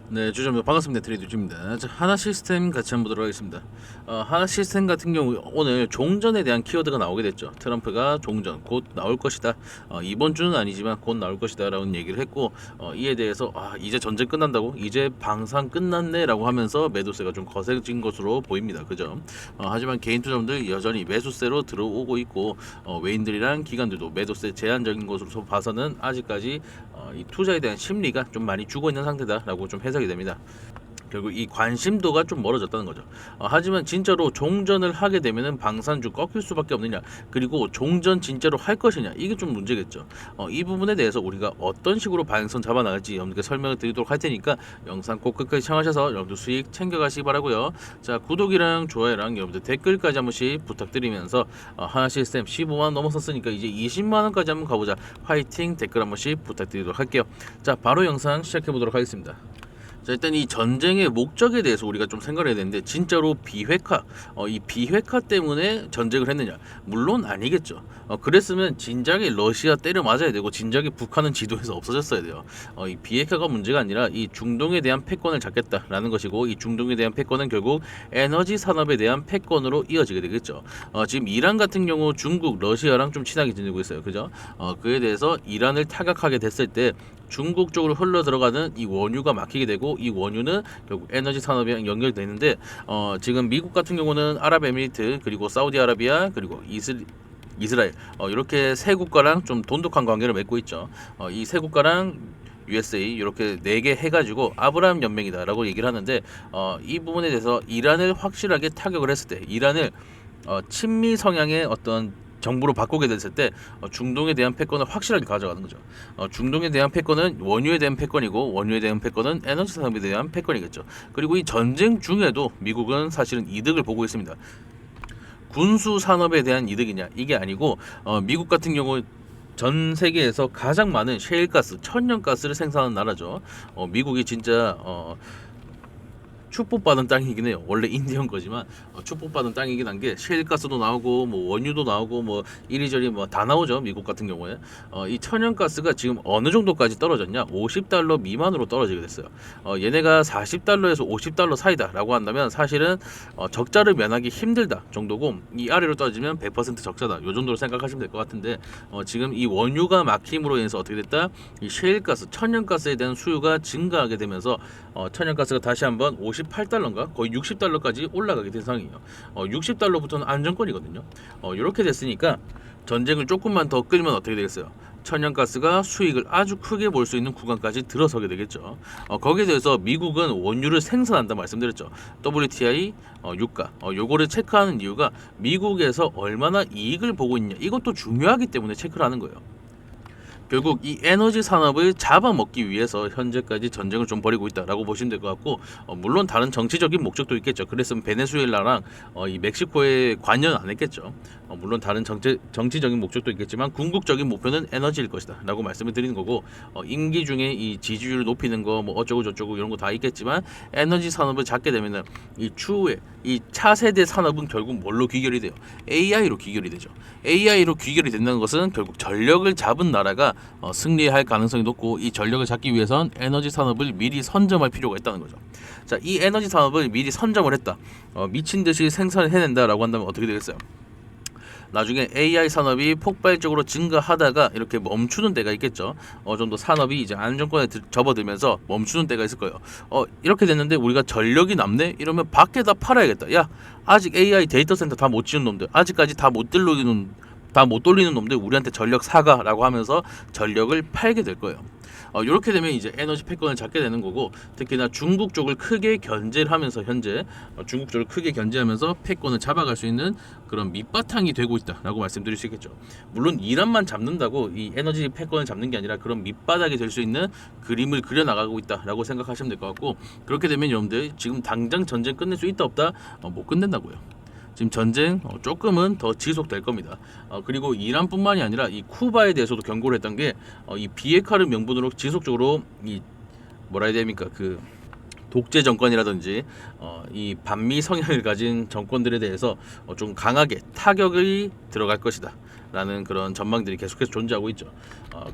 네, 주점 반갑습니다. 트레이드 주입니다. 자, 하나 시스템 같이 한번 보도록 하겠습니다. 하나 시스템 같은 경우 오늘 종전에 대한 키워드가 나오게 됐죠. 트럼프가 종전 곧 나올 것이다. 이번 주는 아니지만 곧 나올 것이다라는 얘기를 했고, 이에 대해서 이제 전쟁 끝난다고, 이제 방산 끝났네라고 하면서 매도세가 좀 거세진 것으로 보입니다. 그죠? 하지만 개인 투자자들 여전히 매수세로 들어오고 있고, 외인들이랑 기관들도 매도세 제한적인 것으로 봐서는 아직까지 이 투자에 대한 심리가 좀 많이 죽어 있는 상태다라고 좀 해석이 됩니다. 결국 이 관심도가 좀 멀어졌다는 거죠. 하지만 진짜로 종전을 하게 되면은 방산주 꺾일 수밖에 없느냐, 그리고 종전 진짜로 할 것이냐, 이게 좀 문제겠죠. 이 부분에 대해서 우리가 어떤 식으로 방향성 잡아나갈지 여러분께 설명을 드리도록 할 테니까 영상 꼭 끝까지 시청하셔서 여러분들 수익 챙겨가시기 바라고요. 자, 구독이랑 좋아요랑 여러분들 댓글까지 한 번씩 부탁드리면서 하나 시스템 15만원 넘어섰으니까 이제 20만원까지 한번 가보자. 화이팅 댓글 한 번씩 부탁드리도록 할게요. 자, 바로 영상 시작해 보도록 하겠습니다. 자, 일단 이 전쟁의 목적에 대해서 우리가 좀 생각을 해야 되는데, 진짜로 비핵화, 이 비핵화 때문에 전쟁을 했느냐? 물론 아니겠죠. 그랬으면 진작에 러시아 때려 맞아야 되고 진작에 북한은 지도에서 없어졌어야 돼요. 이 비핵화가 문제가 아니라 이 중동에 대한 패권을 잡겠다라는 것이고, 이 중동에 대한 패권은 결국 에너지 산업에 대한 패권으로 이어지게 되겠죠. 지금 이란 같은 경우 중국, 러시아랑 좀 친하게 지내고 있어요. 그죠? 그에 대해서 이란을 타격하게 됐을 때 중국 쪽으로 흘러 들어가는 이 원유가 막히게 되고, 이 원유는 결국 에너지 산업이랑 연결되는데, 지금 미국 같은 경우는 아랍에미리트, 그리고 사우디아라비아, 그리고 이스라엘, 이렇게 세 국가랑 좀 돈독한 관계를 맺고 있죠. 이 세 국가랑 USA 이렇게 4개 해가지고 아브라함 연맹이다라고 얘기를 하는데, 이 부분에 대해서 이란을 확실하게 타격을 했을 때, 이란을 친미 성향의 어떤 정부로 바꾸게 됐을 때 중동에 대한 패권을 확실하게 가져가는 거죠. 중동에 대한 패권은 원유에 대한 패권이고, 원유에 대한 패권은 에너지 산업에 대한 패권이겠죠. 그리고 이 전쟁 중에도 미국은 사실은 이득을 보고 있습니다. 군수 산업에 대한 이득이냐, 이게 아니고, 미국 같은 경우 전 세계에서 가장 많은 셰일가스, 천연가스를 생산하는 나라죠. 미국이 진짜 축복받은 땅이긴 해요. 원래 인디언 거지만 축복받은 땅이긴 한 게 셰일가스도 나오고 뭐 원유도 나오고 뭐 이리저리 뭐 다 나오죠. 미국 같은 경우에 이 천연가스가 지금 어느 정도까지 떨어졌냐? 50달러 미만으로 떨어지게 됐어요. 얘네가 40달러에서 50달러 사이다라고 한다면 사실은 적자를 면하기 힘들다 정도고, 이 아래로 떨어지면 100% 적자다, 요 정도로 생각하시면 될 것 같은데, 지금 이 원유가 막힘으로 인해서 어떻게 됐다? 이 셰일가스, 천연가스에 대한 수요가 증가하게 되면서 천연가스가 다시 한번 58달러인가 거의 60달러까지 올라가게 된 상황이에요. 60달러부터는 안정권이거든요. 이렇게 됐으니까 전쟁을 조금만 더 끌면 어떻게 되겠어요? 천연가스가 수익을 아주 크게 볼 수 있는 구간까지 들어서게 되겠죠. 거기에 대해서 미국은 원유를 생산한다 말씀드렸죠. WTI 유가, 요거를 체크하는 이유가 미국에서 얼마나 이익을 보고 있냐, 이것도 중요하기 때문에 체크를 하는 거예요. 결국 이 에너지 산업을 잡아먹기 위해서 현재까지 전쟁을 좀 벌이고 있다라고 보시면 될 것 같고, 물론 다른 정치적인 목적도 있겠죠. 그랬으면 베네수엘라랑 이 멕시코에 관여는 안 했겠죠. 물론 다른 정치적인 목적도 있겠지만 궁극적인 목표는 에너지일 것이다 라고 말씀을 드리는 거고, 임기 중에 이 지지율을 높이는 거 뭐 어쩌고 저쩌고 이런 거 다 있겠지만, 에너지 산업을 잡게 되면은 이 추후에 이 차세대 산업은 결국 뭘로 귀결이 돼요? AI로 귀결이 되죠. AI로 귀결이 된다는 것은 결국 전력을 잡은 나라가 승리할 가능성이 높고, 이 전력을 잡기 위해선 에너지 산업을 미리 선점할 필요가 있다는 거죠. 자, 이 에너지 산업을 미리 선점을 했다, 미친 듯이 생산을 해낸다라고 한다면 어떻게 되겠어요? 나중에 AI 산업이 폭발적으로 증가하다가 이렇게 멈추는 때가 있겠죠. 정도 산업이 이제 안정권에 접어들면서 멈추는 때가 있을 거예요. 이렇게 됐는데 우리가 전력이 남네? 이러면 밖에다 팔아야겠다. 야, 아직 AI 데이터 센터 다 못 지은 놈들, 아직까지 다 못 돌리는 놈들 우리한테 전력 사가라고 하면서 전력을 팔게 될 거예요. 이렇게 되면 이제 에너지 패권을 잡게 되는 거고, 특히나 중국 쪽을 크게 견제를 하면서 현재 중국 쪽을 크게 견제하면서 패권을 잡아갈 수 있는 그런 밑바탕이 되고 있다라고 말씀드릴 수 있겠죠. 물론 이란만 잡는다고 이 에너지 패권을 잡는 게 아니라 그런 밑바닥이 될 수 있는 그림을 그려 나가고 있다라고 생각하시면 될 것 같고, 그렇게 되면 여러분들 지금 당장 전쟁 끝낼 수 있다 없다? 못 끝낸다고요. 지금 전쟁 조금은 더 지속될 겁니다. 그리고 이란뿐만이 아니라 이 쿠바에 대해서도 경고를 했던 게, 이 비핵화를 명분으로 지속적으로 이 뭐라 해야 됩니까, 그 독재 정권이라든지 이 반미 성향을 가진 정권들에 대해서 좀 강하게 타격이 들어갈 것이다 라는 그런 전망들이 계속해서 존재하고 있죠.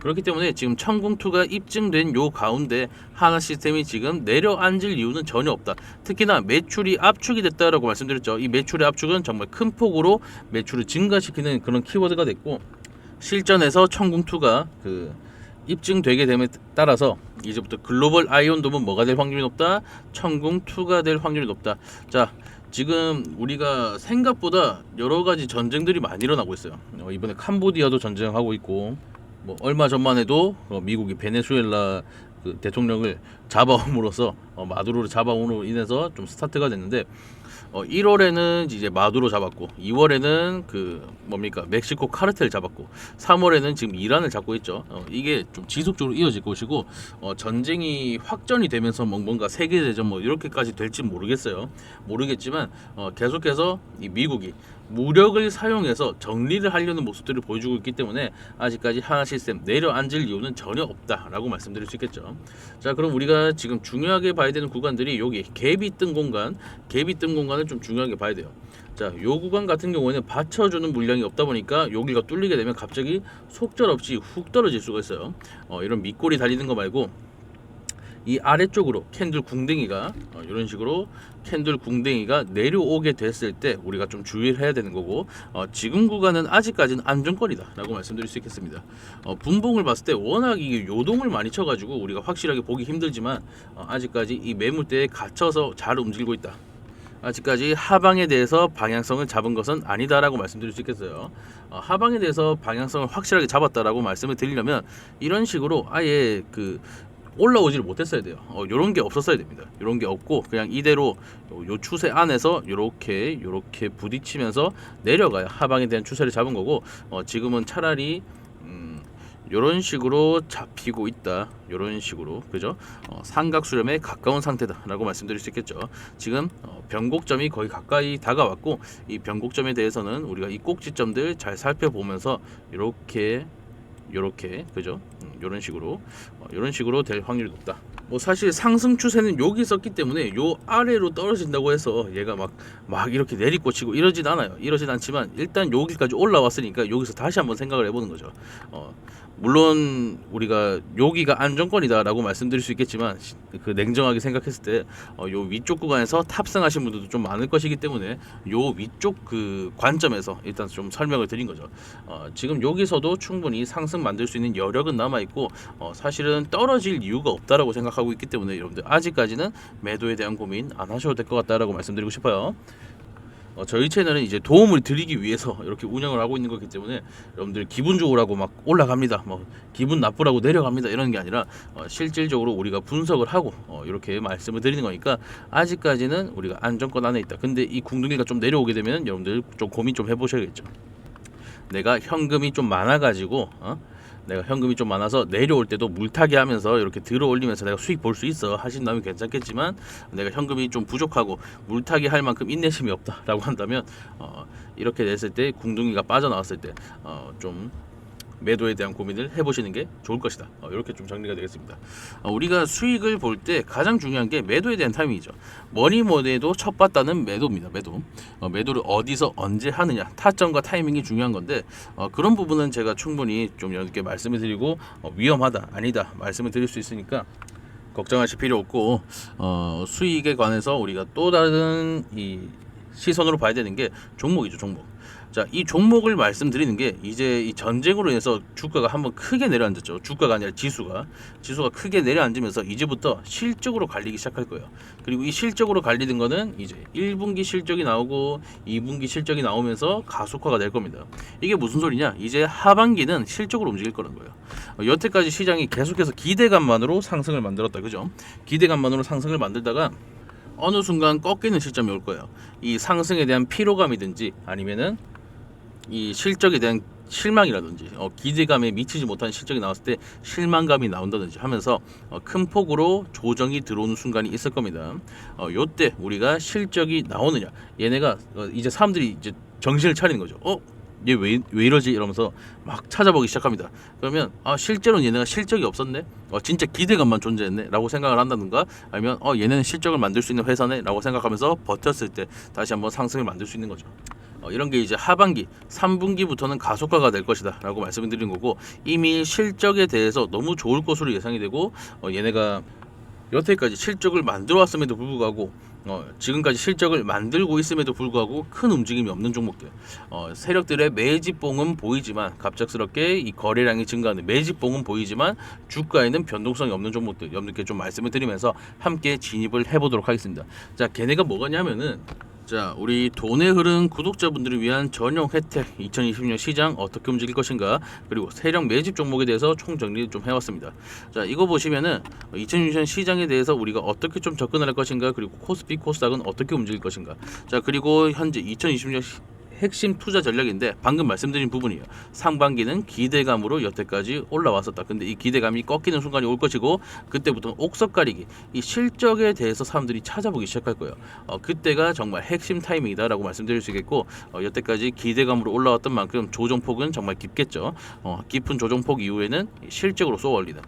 그렇기 때문에 지금 천궁2가 입증된 요 가운데 하나시스템이 지금 내려앉을 이유는 전혀 없다. 특히나 매출이 압축이 됐다라고 말씀드렸죠. 이 매출의 압축은 정말 큰 폭으로 매출을 증가시키는 그런 키워드가 됐고, 실전에서 천궁2가 입증되게 됨에 따라서 이제부터 글로벌 아이온돔은 뭐가 될 확률이 높다? 천궁2가 될 확률이 높다. 자, 지금 우리가 생각보다 여러 가지 전쟁들이 많이 일어나고 있어요. 이번에 캄보디아도 전쟁하고 있고, 뭐 얼마 전만 해도 미국이 베네수엘라 대통령을 잡아옴으로써 마두로를 잡아옴으로 인해서 좀 스타트가 됐는데, 1월에는 이제 마두로 잡았고, 2월에는 멕시코 카르텔 잡았고, 3월에는 지금 이란을 잡고 있죠. 이게 좀 지속적으로 이어질 것이고, 전쟁이 확전이 되면서 뭔가 세계 대전 뭐 이렇게까지 될지 모르겠지만 계속해서 이 미국이 무력을 사용해서 정리를 하려는 모습들을 보여주고 있기 때문에 아직까지 하나 시스템 내려앉을 이유는 전혀 없다라고 말씀드릴 수 있겠죠. 자, 그럼 우리가 지금 중요하게 봐야 되는 구간들이 여기 갭이 뜬 공간을 좀 중요하게 봐야 돼요. 자, 요 구간 같은 경우에는 받쳐주는 물량이 없다 보니까 여기가 뚫리게 되면 갑자기 속절없이 훅 떨어질 수가 있어요. 이런 밑골이 달리는 거 말고 이 아래쪽으로 캔들 궁뎅이가 이런 식으로 캔들 궁뎅이가 내려오게 됐을 때 우리가 좀 주의를 해야 되는 거고, 지금 구간은 아직까지는 안정권이다 라고 말씀드릴 수 있겠습니다. 분봉을 봤을 때 워낙 이게 요동을 많이 쳐가지고 우리가 확실하게 보기 힘들지만 아직까지 이 매물대에 갇혀서 잘 움직이고 있다. 아직까지 하방에 대해서 방향성을 잡은 것은 아니다라고 말씀드릴 수 있겠어요. 하방에 대해서 방향성을 확실하게 잡았다라고 말씀을 드리려면 이런 식으로 아예 올라오지를 못했어야 돼요. 요런 게 없었어야 됩니다. 요런 게 없고 그냥 이대로 요 추세 안에서 요렇게 부딪히면서 내려가야 하방에 대한 추세를 잡은 거고, 지금은 차라리 요런 식으로 잡히고 있다. 요런 식으로, 그죠? 삼각 수렴에 가까운 상태다라고 말씀드릴 수 있겠죠. 지금 변곡점이 거의 가까이 다가왔고, 이 변곡점에 대해서는 우리가 이 꼭지점들 잘 살펴보면서 요렇게 그죠? 이런 식으로 될 확률이 높다. 뭐 사실 상승 추세는 여기 있었기 때문에 요 아래로 떨어진다고 해서 얘가 막 이렇게 내리꽂히고 이러진 않아요. 이러진 않지만 일단 여기까지 올라왔으니까 여기서 다시 한번 생각을 해보는 거죠. 물론 우리가 여기가 안정권이다라고 말씀드릴 수 있겠지만 냉정하게 생각했을 때 요 위쪽 구간에서 탑승하신 분들도 좀 많을 것이기 때문에 요 위쪽 관점에서 일단 좀 설명을 드린 거죠. 지금 여기서도 충분히 상승 만들 수 있는 여력은 남아 있고, 사실은 떨어질 이유가 없다라고 생각하고 있기 때문에 여러분들 아직까지는 매도에 대한 고민 안 하셔도 될 것 같다라고 말씀드리고 싶어요. 저희 채널은 이제 도움을 드리기 위해서 이렇게 운영을 하고 있는 거기 때문에 여러분들 기분 좋으라고 막 올라갑니다, 기분 나쁘라고 내려갑니다 이런 게 아니라 실질적으로 우리가 분석을 하고 이렇게 말씀을 드리는 거니까 아직까지는 우리가 안정권 안에 있다. 근데 이 궁둥이가 좀 내려오게 되면 여러분들 좀 고민 좀 해보셔야겠죠. 내가 현금이 좀 많아가지고 내가 현금이 좀 많아서 내려올 때도 물타기 하면서 이렇게 들어 올리면서 내가 수익 볼 수 있어 하신다면 괜찮겠지만, 내가 현금이 좀 부족하고 물타기 할 만큼 인내심이 없다라고 한다면 이렇게 됐을 때 궁둥이가 빠져나왔을 때 좀 매도에 대한 고민을 해보시는 게 좋을 것이다. 이렇게 좀 정리가 되겠습니다. 우리가 수익을 볼 때 가장 중요한 게 매도에 대한 타이밍이죠. 뭐니 해도 첫 바다는 매도입니다. 매도를 어디서 언제 하느냐, 타점과 타이밍이 중요한 건데 그런 부분은 제가 충분히 좀 여러분께 말씀을 드리고 위험하다 아니다 말씀을 드릴 수 있으니까 걱정하실 필요 없고, 수익에 관해서 우리가 또 다른 이 시선으로 봐야 되는 게 종목이죠. 자, 이 종목을 말씀드리는 게 이제 이 전쟁으로 인해서 주가가 한번 크게 내려앉았죠. 주가가 아니라 지수가 크게 내려앉으면서 이제부터 실적으로 갈리기 시작할 거예요. 그리고 이 실적으로 갈리는 거는 이제 1분기 실적이 나오고 2분기 실적이 나오면서 가속화가 될 겁니다. 이게 무슨 소리냐? 이제 하반기는 실적으로 움직일 거라는 거예요. 여태까지 시장이 계속해서 기대감만으로 상승을 만들었다, 그죠? 기대감만으로 상승을 만들다가 어느 순간 꺾이는 시점이 올 거예요. 이 상승에 대한 피로감이든지 아니면은 이 실적에 대한 실망이라든지 기대감에 미치지 못한 실적이 나왔을 때 실망감이 나온다든지 하면서 큰 폭으로 조정이 들어오는 순간이 있을 겁니다. 요때 우리가 실적이 나오느냐, 얘네가 이제 사람들이 이제 정신을 차리는 거죠. 얘 왜 이러지? 이러면서 막 찾아보기 시작합니다. 그러면 실제로는 얘네가 실적이 없었네? 진짜 기대감만 존재했네? 라고 생각을 한다든가, 아니면 얘네는 실적을 만들 수 있는 회사네? 라고 생각하면서 버텼을 때 다시 한번 상승을 만들 수 있는 거죠. 이런 게 이제 하반기 3분기부터는 가속화가 될 것이다 라고 말씀을 드린 거고, 이미 실적에 대해서 너무 좋을 것으로 예상이 되고, 얘네가 여태까지 실적을 만들어 왔음에도 불구하고 지금까지 실적을 만들고 있음에도 불구하고 큰 움직임이 없는 종목들, 세력들의 매집봉은 보이지만 갑작스럽게 이 거래량이 증가하는 매집봉은 보이지만 주가에는 변동성이 없는 종목들, 여러분들께 좀 말씀을 드리면서 함께 진입을 해보도록 하겠습니다. 자, 걔네가 뭐가냐면은, 자, 우리 돈의 흐름 구독자분들을 위한 전용 혜택, 2020년 시장 어떻게 움직일 것인가, 그리고 세력 매집 종목에 대해서 총정리 좀 해왔습니다. 자, 이거 보시면은 2020년 시장에 대해서 우리가 어떻게 좀 접근을 할 것인가, 그리고 코스피 코스닥은 어떻게 움직일 것인가. 자, 그리고 현재 2020년 핵심 투자 전략인데 방금 말씀드린 부분이에요. 상반기는 기대감으로 여태까지 올라왔었다. 근데 이 기대감이 꺾이는 순간이 올 것이고, 그때부터는 옥석 가리기, 이 실적에 대해서 사람들이 찾아보기 시작할 거예요. 그때가 정말 핵심 타이밍이다라고 말씀드릴 수 있겠고, 여태까지 기대감으로 올라왔던 만큼 조정폭은 정말 깊겠죠. 깊은 조정폭 이후에는 실적으로 쏘아올리는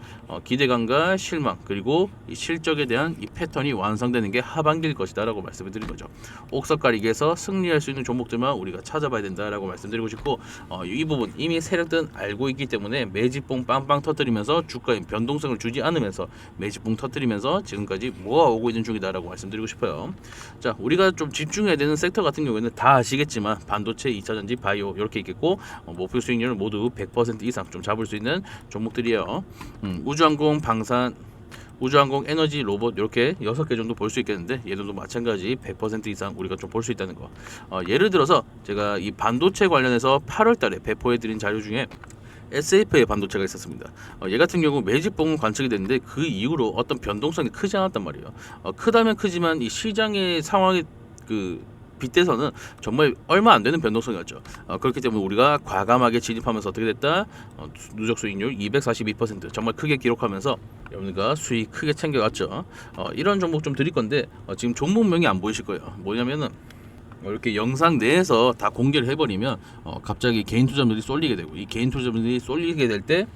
기대감과 실망, 그리고 이 실적에 대한 이 패턴이 완성되는 게 하반기일 것이다라고 말씀을 드린 거죠. 옥석 가리기에서 승리할 수 있는 종목들만 우리가 찾아봐야 된다라고 말씀드리고 싶고, 이 부분 이미 세력들은 알고 있기 때문에 매집봉 빵빵 터뜨리면서 주가에 변동성을 주지 않으면서 매집봉 터뜨리면서 지금까지 모아 오고 있는 중이다라고 말씀드리고 싶어요. 자, 우리가 좀 집중해야 되는 섹터 같은 경우에는 다 아시겠지만 반도체, 2차전지, 바이오 이렇게 있겠고, 목표 수익률을 모두 100% 이상 좀 잡을 수 있는 종목들이에요. 우주항공, 방산, 우주항공, 에너지, 로봇 이렇게 6개 정도 볼 수 있겠는데, 얘들도 마찬가지 100% 이상 우리가 좀 볼 수 있다는 거. 예를 들어서 제가 이 반도체 관련해서 8월달에 배포해드린 자료 중에 SF의 반도체가 있었습니다. 얘 같은 경우 매집봉은 관측이 됐는데 그 이후로 어떤 변동성이 크지 않았단 말이에요. 크다면 크지만 이 시장의 상황이 빗대서는 정말 얼마 안 되는 변동성이었죠. 그렇기 때문에 우리가 과감하게 진입하면서 어떻게 됐다? 누적 수익률 242% 정말 크게 기록하면서 여러분들과 수익 크게 챙겨갔죠. 이런 종목 좀 드릴 건데, 지금 종목명이 안 보이실 거예요. 뭐냐면은 이렇게 영상 내에서 다 공개를 해버리면 갑자기 개인 투자자들이 쏠리게 되고, 이 개인 투자자들이 쏠리게 될 때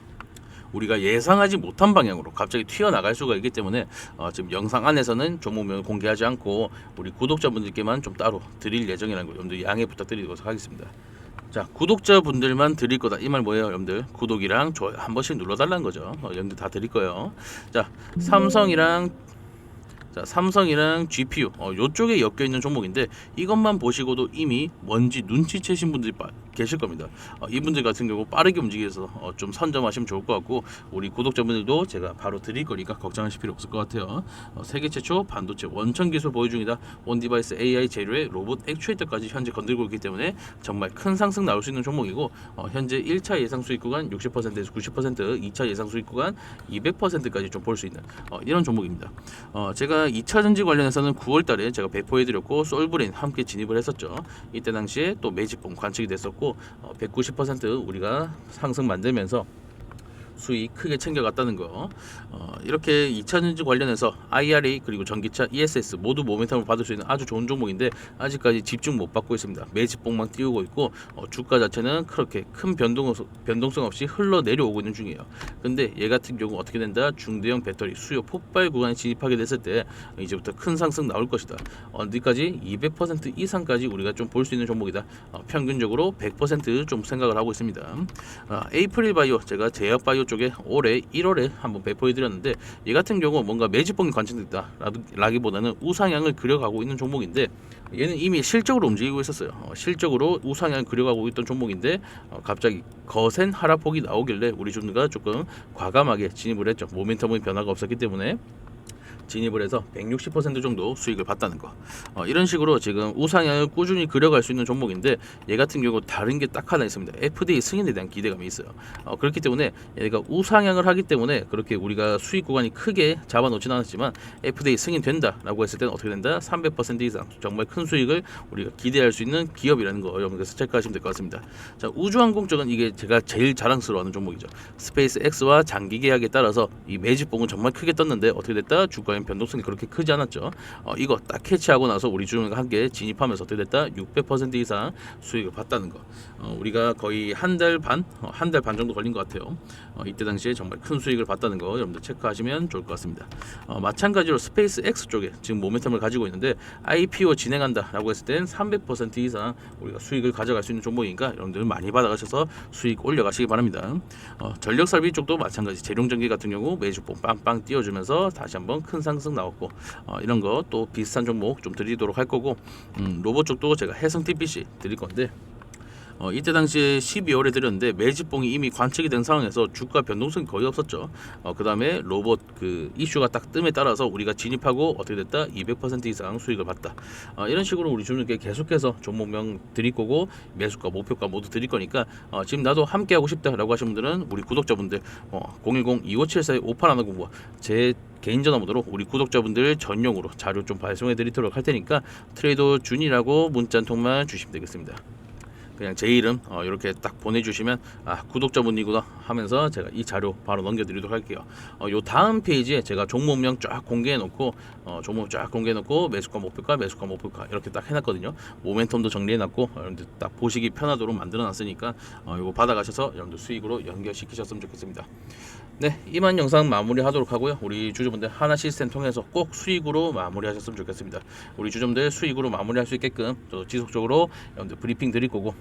우리가 예상하지 못한 방향으로 갑자기 튀어나갈 수가 있기 때문에 지금 영상 안에서는 종목명을 공개하지 않고 우리 구독자분들께만 좀 따로 드릴 예정이라는 거 여러분들 양해 부탁드리도록 하겠습니다. 자, 구독자분들만 드릴 거다. 이 말 뭐예요, 여러분들? 구독이랑 좋아요 한 번씩 눌러달라는 거죠. 여러분들 다 드릴 거예요. 자, 삼성이랑 GPU 요쪽에 엮여 있는 종목인데, 이것만 보시고도 이미 뭔지 눈치채신 분들이 계실 겁니다. 이분들 같은 경우 빠르게 움직여서 좀 선점하시면 좋을 것 같고, 우리 구독자분들도 제가 바로 드릴 거니까 걱정하실 필요 없을 것 같아요. 세계 최초 반도체 원천 기술 보유 중이다. 온디바이스 AI 재료의 로봇 액추에이터까지 현재 건들고 있기 때문에 정말 큰 상승 나올 수 있는 종목이고, 현재 1차 예상 수익 구간 60%에서 90%, 2차 예상 수익 구간 200%까지 좀 볼 수 있는 이런 종목입니다. 제가 2차전지 관련해서는 9월달에 제가 배포해드렸고, 솔브레인 함께 진입을 했었죠. 이때 당시에 또 매집봉 관측이 됐었고, 190% 우리가 상승 만들면서 수익 크게 챙겨갔다는 거. 이렇게 2차전지 관련해서 IRA 그리고 전기차, ESS 모두 모멘텀을 받을 수 있는 아주 좋은 종목인데 아직까지 집중 못 받고 있습니다. 매집봉만 띄우고 있고, 주가 자체는 그렇게 큰 변동성 없이 흘러 내려오고 있는 중이에요. 근데 얘 같은 경우 어떻게 된다? 중대형 배터리 수요 폭발 구간에 진입하게 됐을 때 이제부터 큰 상승 나올 것이다. 어디까지? 200% 이상까지 우리가 좀 볼 수 있는 종목이다. 평균적으로 100% 좀 생각을 하고 있습니다. 에이프릴 바이오, 제가 제약 바이오 쪽에 올해 1월에 한번 배포해드렸는데, 얘 같은 경우 뭔가 매집봉이 관측됐다 라기보다는 우상향을 그려가고 있는 종목인데, 얘는 이미 실적으로 움직이고 있었어요. 실적으로 우상향을 그려가고 있던 종목인데 갑자기 거센 하락폭이 나오길래 우리 주주가 조금 과감하게 진입을 했죠. 모멘텀의 변화가 없었기 때문에 진입을 해서 160% 정도 수익을 봤다는 거. 이런 식으로 지금 우상향을 꾸준히 그려갈 수 있는 종목인데, 얘 같은 경우 다른 게 딱 하나 있습니다. FDA 승인에 대한 기대감이 있어요. 그렇기 때문에 얘가 우상향을 하기 때문에 그렇게 우리가 수익 구간이 크게 잡아놓지는 않았지만, FDA 승인된다라고 했을 때는 어떻게 된다? 300% 이상 정말 큰 수익을 우리가 기대할 수 있는 기업이라는 거 여러분께서 체크하시면 될 것 같습니다. 자, 우주항공 쪽은 이게 제가 제일 자랑스러워하는 종목이죠. 스페이스 X와 장기 계약에 따라서 이 매집봉은 정말 크게 떴는데 어떻게 됐다? 주가 과연 변동성이 그렇게 크지 않았죠. 이거 딱 캐치하고 나서 우리 주주님과 함께 진입하면서 어떻게 됐다? 600% 이상 수익을 봤다는 거. 우리가 거의 한 달 반 정도 걸린 것 같아요. 이때 당시에 정말 큰 수익을 봤다는 거 여러분들 체크하시면 좋을 것 같습니다. 마찬가지로 스페이스 X 쪽에 지금 모멘텀을 가지고 있는데 IPO 진행한다라고 했을 땐 300% 이상 우리가 수익을 가져갈 수 있는 종목이니까 여러분들 많이 받아가셔서 수익 올려가시기 바랍니다. 전력 설비 쪽도 마찬가지 재룡전기 같은 경우 매주봉 빵빵 띄워주면서 다시 한번 큰 상승 나왔고 이런 거 또 비슷한 종목 좀 드리도록 할 거고 로봇 쪽도 제가 해성 TPC 드릴 건데 이때 당시에 12월에 드렸는데 매집봉이 이미 관측이 된 상황에서 주가 변동성이 거의 없었죠. 그 다음에 로봇 그 이슈가 딱 뜸에 따라서 우리가 진입하고 어떻게 됐다? 200% 이상 수익을 봤다. 이런 식으로 우리 주주님께 계속해서 종목명 드릴 거고 매수가 목표가 모두 드릴 거니까 지금 나도 함께 하고 싶다라고 하시는 분들은 우리 구독자분들 010-2574-5810 제 개인 전화번호로 우리 구독자분들 전용으로 자료 좀 발송해 드리도록 할 테니까 트레이더 준이라고 문자 한 통만 주시면 되겠습니다. 그냥 제 이름 이렇게 딱 보내주시면 구독자분이구나 하면서 제가 이 자료 바로 넘겨드리도록 할게요. 요 다음 페이지에 제가 종목명 쫙 공개해놓고 종목 쫙 공개해놓고 매수가 목표가 이렇게 딱 해놨거든요. 모멘텀도 정리해놨고 여러분들 딱 보시기 편하도록 만들어놨으니까 이거 받아가셔서 여러분들 수익으로 연결시키셨으면 좋겠습니다. 네, 이만 영상 마무리하도록 하고요. 우리 주주분들 하나 시스템 통해서 꼭 수익으로 마무리하셨으면 좋겠습니다. 우리 주주분들 수익으로 마무리할 수 있게끔 또 지속적으로 여러분들 브리핑 드릴 거고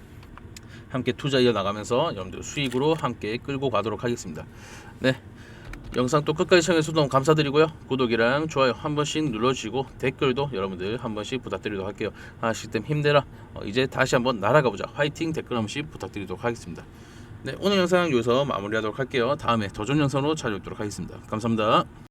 함께 투자 이어나가면서 여러분들 수익으로 함께 끌고 가도록 하겠습니다. 네, 영상 또 끝까지 시청해주셔서 너무 감사드리고요. 구독이랑 좋아요 한 번씩 눌러주시고 댓글도 여러분들 한 번씩 부탁드리도록 할게요. 하나 시스템 힘내라. 이제 다시 한번 날아가보자. 화이팅 댓글 한 번씩 부탁드리도록 하겠습니다. 네, 오늘 영상 여기서 마무리하도록 할게요. 다음에 더 좋은 영상으로 찾아뵙도록 하겠습니다. 감사합니다.